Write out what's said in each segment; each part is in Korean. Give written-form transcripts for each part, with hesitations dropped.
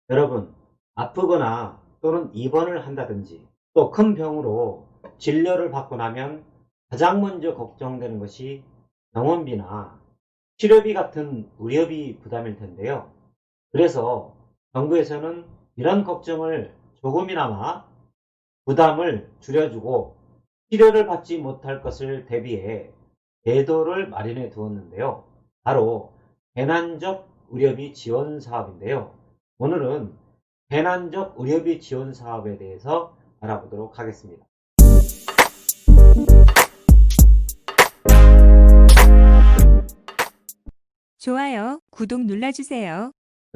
여러분, 아프거나 또는 입원을 한다든지 또 큰 병으로 진료를 받고 나면 가장 먼저 걱정되는 것이 병원비나 치료비 같은 의료비 부담일 텐데요. 그래서 정부에서는 이런 걱정을 조금이나마 부담을 줄여주고 치료를 받지 못할 것을 대비해 제도를 마련해 두었는데요. 바로 재난적 의료비 지원 사업인데요. 오늘은 재난적 의료비 지원 사업에 대해서 알아보도록 하겠습니다. 좋아요, 구독 눌러주세요.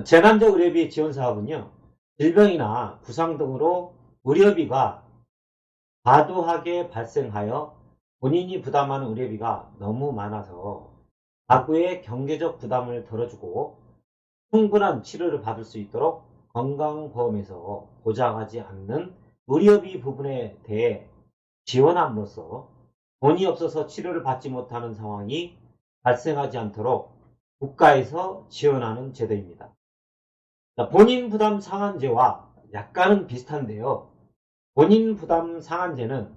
재난적 의료비 지원 사업은요, 질병이나 부상 등으로 의료비가 과도하게 발생하여 본인이 부담하는 의료비가 너무 많아서 가구의 경제적 부담을 덜어주고 충분한 치료를 받을 수 있도록 건강보험에서 보장하지 않는 의료비 부분에 대해 지원함으로써 돈이 없어서 치료를 받지 못하는 상황이 발생하지 않도록 국가에서 지원하는 제도입니다. 본인 부담 상한제와 약간은 비슷한데요. 본인 부담 상한제는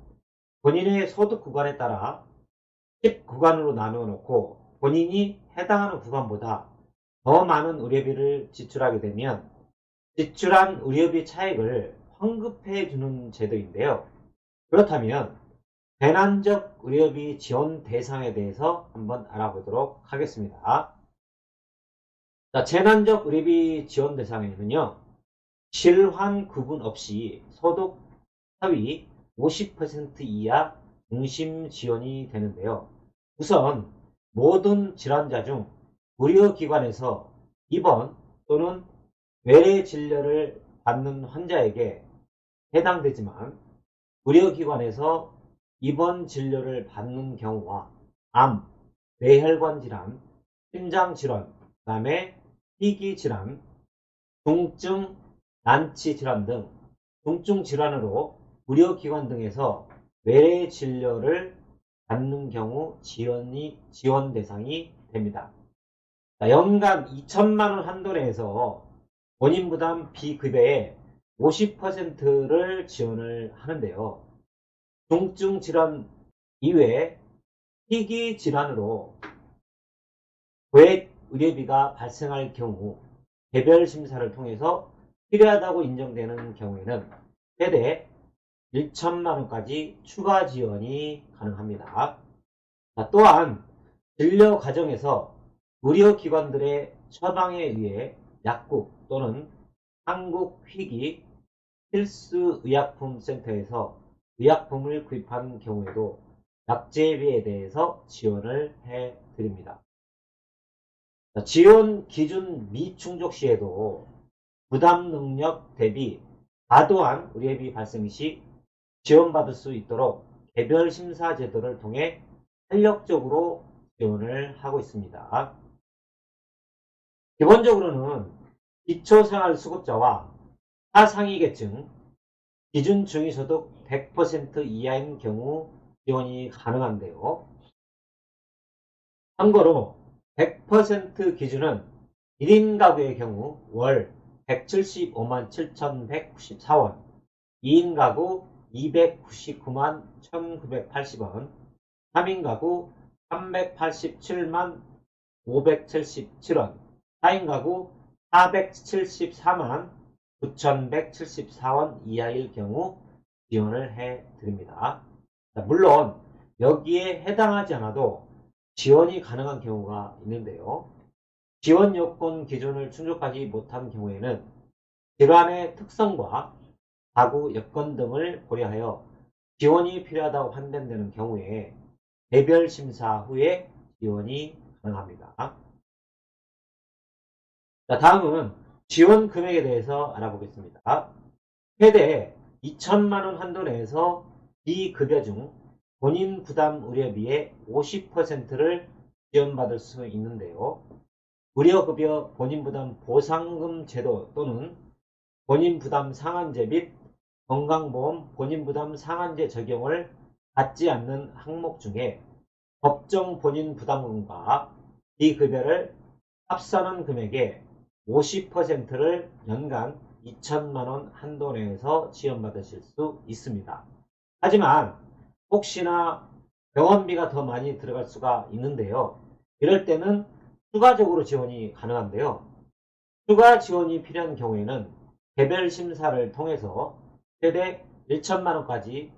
본인의 소득 구간에 따라 10 구간으로 나누어 놓고 본인이 해당하는 구간보다 더 많은 의료비를 지출하게 되면 지출한 의료비 차액을 환급해 주는 제도인데요. 그렇다면 재난적 의료비 지원 대상에 대해서 한번 알아보도록 하겠습니다. 자, 재난적 의료비 지원 대상에는요, 질환 구분 없이 소득 하위 50% 이하 중심 지원이 되는데요. 우선 모든 질환자 중 의료기관에서 입원 또는 외래 진료를 받는 환자에게 해당되지만 의료기관에서 입원 진료를 받는 경우와 암, 뇌혈관 질환, 심장 질환, 그 다음에 희귀 질환, 중증 난치 질환 등 중증 질환으로 의료기관 등에서 외래 진료를 받는 경우 지원 대상이 됩니다. 연간 2천만 원 한도 내에서 본인 부담 비급여의 50%를 지원을 하는데요. 중증 질환 이외에 희귀 질환으로 고액 의료비가 발생할 경우 개별 심사를 통해서 필요하다고 인정되는 경우에는 최대 1천만 원까지 추가 지원이 가능합니다. 또한 진료 과정에서 의료기관들의 처방에 의해 약국 또는 한국휘기 필수의약품센터에서 의약품을 구입한 경우에도 약제비에 대해서 지원을 해드립니다. 지원 기준 미충족 시에도 부담 능력 대비 과도한 의료비 발생 시 지원받을 수 있도록 개별 심사 제도를 통해 탄력적으로 지원을 하고 있습니다. 기본적으로는 기초생활수급자와 하상위계층, 기준 중위소득 100% 이하인 경우 지원이 가능한데요. 참고로 100% 기준은 1인 가구의 경우 월 175만 7,194원, 2인 가구 299만 1,980원, 3인 가구 387만 577원, 4인 가구 474만 9,174원 이하일 경우 지원을 해드립니다. 물론 여기에 해당하지 않아도 지원이 가능한 경우가 있는데요. 지원 요건 기준을 충족하지 못한 경우에는 질환의 특성과 가구 여건 등을 고려하여 지원이 필요하다고 판단되는 경우에 개별 심사 후에 지원이 가능합니다. 자, 다음은 지원 금액에 대해서 알아보겠습니다. 최대 2천만 원 한도 내에서 비급여 중 본인 부담 의료비의 50%를 지원받을 수 있는데요. 의료급여 본인부담 보상금 제도 또는 본인부담 상한제 및 건강보험 본인부담 상한제 적용을 받지 않는 항목 중에 법정 본인부담금과 비급여를 합산한 금액의 50%를 연간 2천만 원 한도 내에서 지원받으실 수 있습니다. 하지만 혹시나 병원비가 더 많이 들어갈 수가 있는데요. 이럴 때는 추가적으로 지원이 가능한데요. 추가 지원이 필요한 경우에는 개별 심사를 통해서 최대 1천만 원까지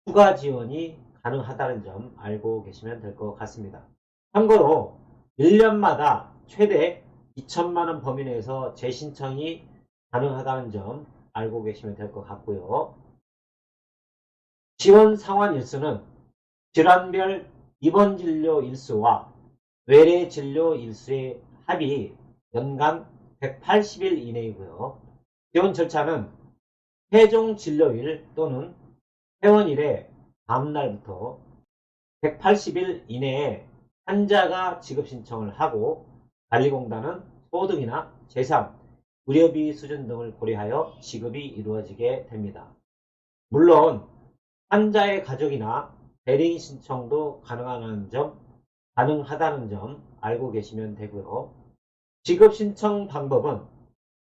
추가 지원이 가능하다는 점 알고 계시면 될 것 같습니다. 참고로 1년마다 최대 2천만 원 범위 내에서 재신청이 가능하다는 점 알고 계시면 될 것 같고요. 지원 상환 일수는 질환별 입원 진료 일수와 외래 진료 일수의 합이 연간 180일 이내이고요. 지원 절차는 최종 진료일 또는 퇴원일의 다음날부터 180일 이내에 환자가 지급 신청을 하고 관리공단은 소득이나 재산, 의료비 수준 등을 고려하여 지급이 이루어지게 됩니다. 물론 환자의 가족이나 대리인 신청도 가능하다는 점 알고 계시면 되고요. 지급 신청 방법은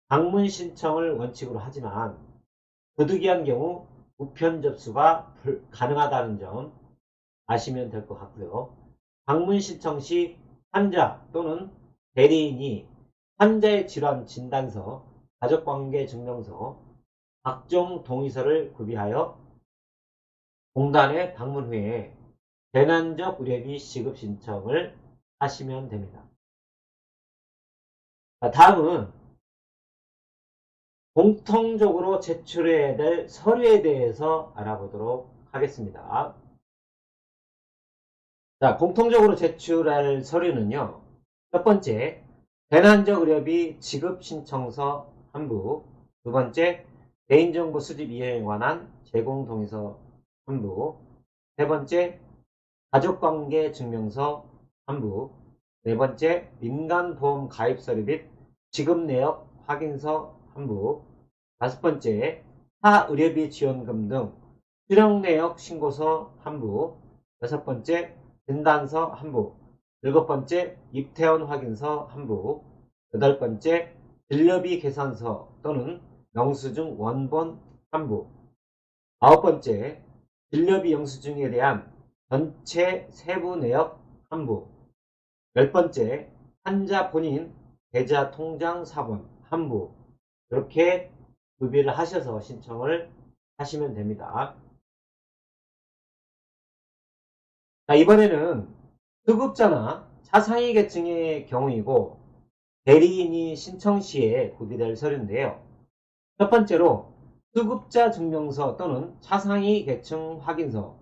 방문 신청을 원칙으로 하지만 부득이한 경우 우편 접수가 가능하다는 점 아시면 될 것 같고요. 방문 신청 시 환자 또는 대리인이 환자의 질환 진단서, 가족관계 증명서, 각종 동의서를 구비하여 공단에 방문 후에 재난적 의료비 지급 신청을 하시면 됩니다. 다음은 공통적으로 제출해야 될 서류에 대해서 알아보도록 하겠습니다. 자, 공통적으로 제출할 서류는요. 첫 번째, 재난적 의료비 지급 신청서 한 부. 두 번째, 개인정보 수집 이행에 관한 제공 동의서 한 부. 세 번째, 가족관계 증명서 한 부. 네 번째, 민간보험 가입 서류 및 지급 내역 확인서 한 부. 다섯 번째, 타 의료비 지원금 등 수령 내역 신고서 한 부. 여섯 번째, 진단서 한 부. 일곱 번째, 입퇴원 확인서 한 부. 여덟 번째, 진료비 계산서 또는 영수증 원본 한 부. 아홉 번째, 진료비 영수증에 대한 전체 세부 내역 한 부. 열 번째, 환자 본인 계좌 통장 사본 한 부. 이렇게 구비를 하셔서 신청을 하시면 됩니다. 자, 이번에는 수급자나 차상위 계층의 경우이고 대리인이 신청 시에 구비될 서류인데요. 첫 번째로 수급자 증명서 또는 차상위 계층 확인서.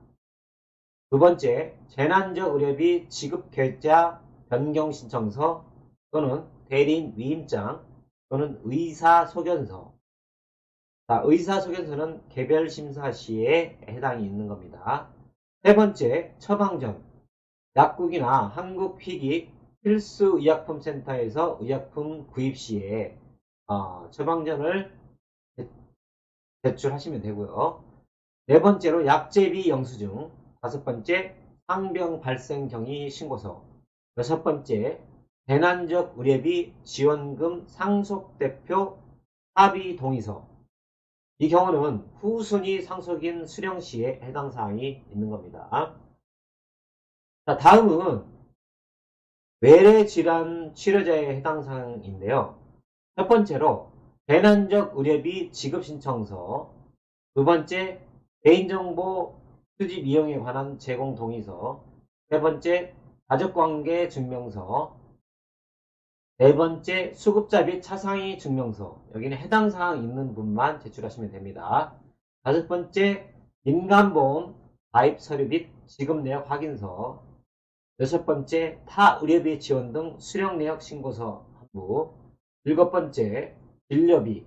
두 번째, 재난적 의료비 지급 계좌 변경 신청서 또는 대리인 위임장 또는 의사소견서. 자, 의사소견서는 개별 심사 시에 해당이 있는 겁니다. 세 번째, 처방전. 약국이나 한국휘기 필수의약품센터에서 의약품 구입 시에 처방전을 제출하시면 되고요. 네 번째로 약제비 영수증. 다섯 번째, 상병 발생 경위 신고서. 여섯 번째, 재난적 의료비 지원금 상속대표 합의 동의서. 이 경우는 후순위 상속인 수령 시에 해당 사항이 있는 겁니다. 자, 다음은 외래 질환 치료자에 해당 사항인데요. 첫 번째로 재난적 의료비 지급 신청서. 두 번째, 개인정보 수집 이용에 관한 제공 동의서. 세 번째, 가족관계 증명서. 네 번째, 수급자 및 차상위 증명서. 여기는 해당 사항 있는 분만 제출하시면 됩니다. 다섯 번째, 민간보험 가입 서류 및 지급 내역 확인서. 여섯 번째, 타 의료비 지원 등 수령 내역 신고서 한 부. 일곱 번째, 진료비.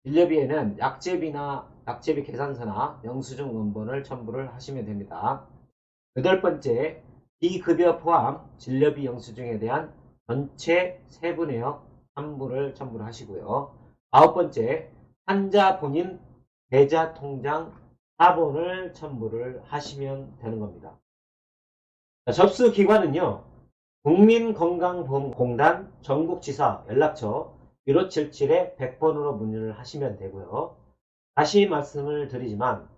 진료비에는 약제비 계산서나 영수증 원본을 첨부를 하시면 됩니다. 여덟 번째, 비급여 포함 진료비 영수증에 대한 전체 세부 내역 한 부를 첨부를 하시고요. 아홉 번째, 환자 본인 계좌 통장 사본을 첨부를 하시면 되는 겁니다. 자, 접수 기관은요, 국민건강보험공단 전국지사 연락처 1577-100번으로 문의를 하시면 되고요. 다시 말씀을 드리지만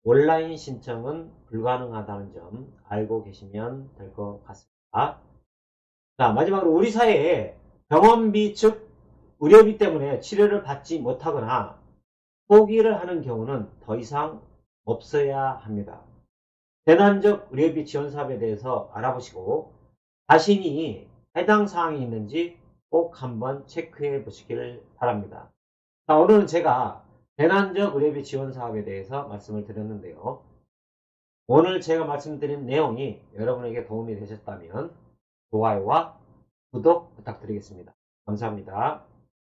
온라인 신청은 불가능하다는 점 알고 계시면 될 것 같습니다. 자, 마지막으로 우리 사회에 병원비 즉 의료비 때문에 치료를 받지 못하거나 포기를 하는 경우는 더 이상 없어야 합니다. 재난적 의료비 지원 사업에 대해서 알아보시고 자신이 해당 사항이 있는지 꼭 한번 체크해 보시길 바랍니다. 자, 오늘은 제가 재난적 의료비 지원 사업에 대해서 말씀을 드렸는데요. 오늘 제가 말씀드린 내용이 여러분에게 도움이 되셨다면 좋아요와 구독 부탁드리겠습니다. 감사합니다.